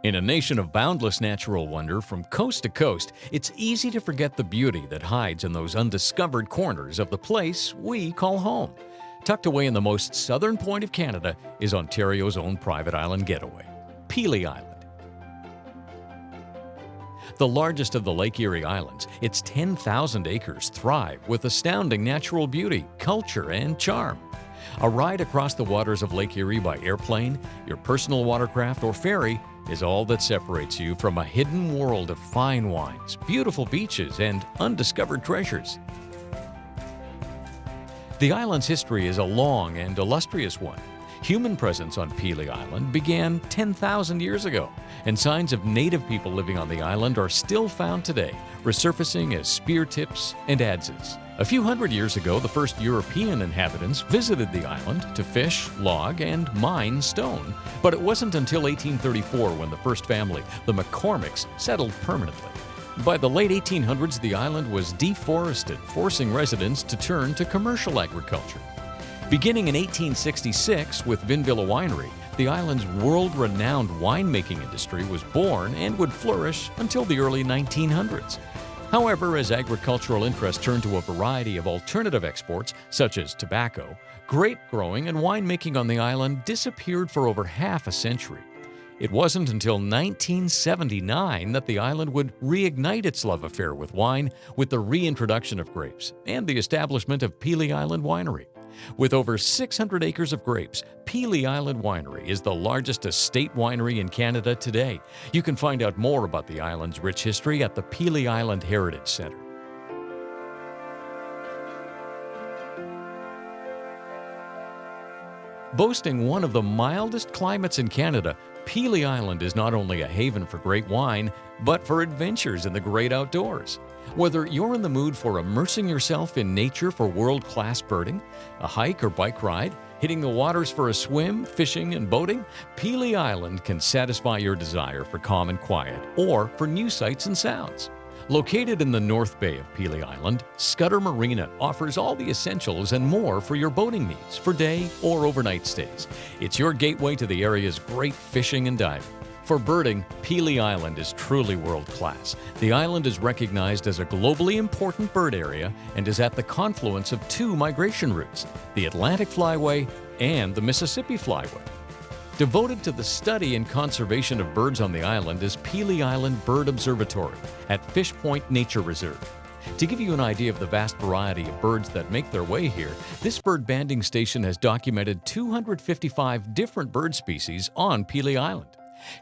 In a nation of boundless natural wonder from coast to coast, it's easy to forget the beauty that hides in those undiscovered corners of the place we call home. Tucked away in the most southern point of Canada is Ontario's own private island getaway, Pelee Island. The largest of the Lake Erie Islands, its 10,000 acres thrive with astounding natural beauty, culture, and charm. A ride across the waters of Lake Erie by airplane, your personal watercraft, or ferry is all that separates you from a hidden world of fine wines, beautiful beaches, and undiscovered treasures. The island's history is a long and illustrious one. Human presence on Pelee Island began 10,000 years ago, and signs of native people living on the island are still found today, resurfacing as spear tips and adzes. A few hundred years ago, the first European inhabitants visited the island to fish, log, and mine stone. But it wasn't until 1834 when the first family, the McCormicks, settled permanently. By the late 1800s, the island was deforested, forcing residents to turn to commercial agriculture. Beginning in 1866 with Windsor Winery, the island's world-renowned winemaking industry was born and would flourish until the early 1900s. However, as agricultural interest turned to a variety of alternative exports, such as tobacco, grape growing and winemaking on the island disappeared for over half a century. It wasn't until 1979 that the island would reignite its love affair with wine with the reintroduction of grapes and the establishment of Pelee Island Winery. With over 600 acres of grapes, Pelee Island Winery is the largest estate winery in Canada today. You can find out more about the island's rich history at the Pelee Island Heritage Centre. Boasting one of the mildest climates in Canada, Pelee Island is not only a haven for great wine, but for adventures in the great outdoors. Whether you're in the mood for immersing yourself in nature for world-class birding, a hike or bike ride, hitting the waters for a swim, fishing, and boating, Pelee Island can satisfy your desire for calm and quiet, or for new sights and sounds. Located in the North Bay of Pelee Island, Scudder Marina offers all the essentials and more for your boating needs for day or overnight stays. It's your gateway to the area's great fishing and diving. For birding, Pelee Island is truly world-class. The island is recognized as a globally important bird area and is at the confluence of two migration routes, the Atlantic Flyway and the Mississippi Flyway. Devoted to the study and conservation of birds on the island is Pelee Island Bird Observatory at Fish Point Nature Reserve. To give you an idea of the vast variety of birds that make their way here, this bird banding station has documented 255 different bird species on Pelee Island.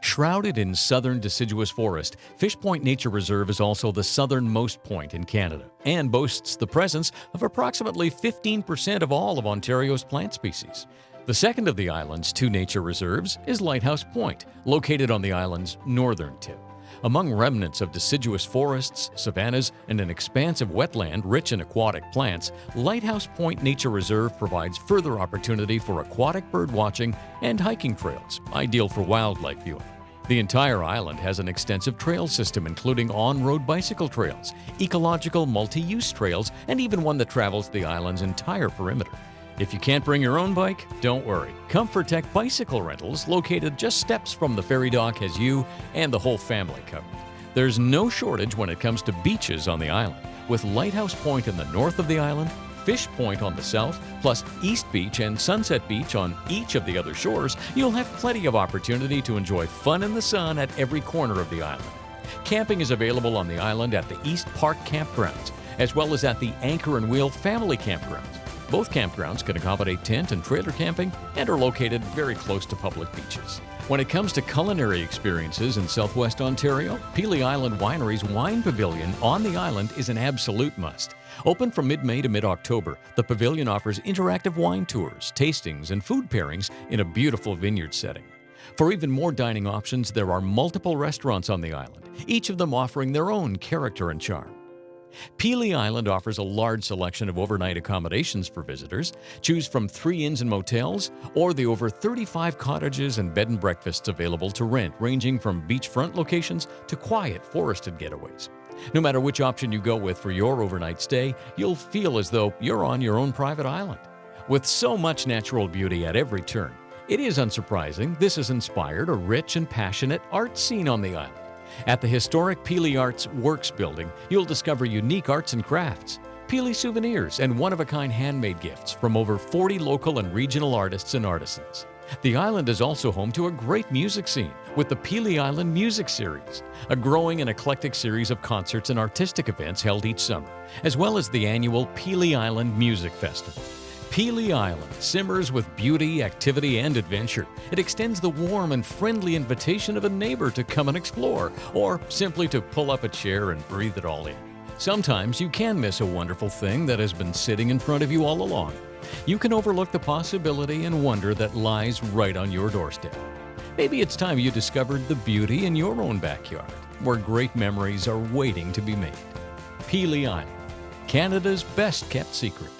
Shrouded in southern deciduous forest, Fish Point Nature Reserve is also the southernmost point in Canada and boasts the presence of approximately 15% of all of Ontario's plant species. The second of the island's two nature reserves is Lighthouse Point, located on the island's northern tip. Among remnants of deciduous forests, savannas, and an expansive wetland rich in aquatic plants, Lighthouse Point Nature Reserve provides further opportunity for aquatic bird watching and hiking trails, ideal for wildlife viewing. The entire island has an extensive trail system including on-road bicycle trails, ecological multi-use trails, and even one that travels the island's entire perimeter. If you can't bring your own bike, don't worry. Comfortech Bicycle Rentals, located just steps from the ferry dock, has you and the whole family covered. There's no shortage when it comes to beaches on the island. With Lighthouse Point in the north of the island, Fish Point on the south, plus East Beach and Sunset Beach on each of the other shores, you'll have plenty of opportunity to enjoy fun in the sun at every corner of the island. Camping is available on the island at the East Park Campgrounds, as well as at the Anchor and Wheel Family Campgrounds. Both campgrounds can accommodate tent and trailer camping and are located very close to public beaches. When it comes to culinary experiences in southwest Ontario, Pelee Island Winery's Wine Pavilion on the island is an absolute must. Open from mid-May to mid-October, the pavilion offers interactive wine tours, tastings, and food pairings in a beautiful vineyard setting. For even more dining options, there are multiple restaurants on the island, each of them offering their own character and charm. Pelee Island offers a large selection of overnight accommodations for visitors. Choose from 3 inns and motels or the over 35 cottages and bed and breakfasts available to rent, ranging from beachfront locations to quiet forested getaways. No matter which option you go with for your overnight stay, you'll feel as though you're on your own private island. With so much natural beauty at every turn, It is unsurprising, this has inspired a rich and passionate art scene on the island. At the historic Pelee Arts Works building, you'll discover unique arts and crafts, Pelee souvenirs, and one-of-a-kind handmade gifts from over 40 local and regional artists and artisans. The island is also home to a great music scene with the Pelee Island Music Series, a growing and eclectic series of concerts and artistic events held each summer, as well as the annual Pelee Island Music Festival. Pelee Island simmers with beauty, activity, and adventure. It extends the warm and friendly invitation of a neighbor to come and explore, or simply to pull up a chair and breathe it all in. Sometimes you can miss a wonderful thing that has been sitting in front of you all along. You can overlook the possibility and wonder that lies right on your doorstep. Maybe it's time you discovered the beauty in your own backyard, where great memories are waiting to be made. Pelee Island, Canada's best kept secret.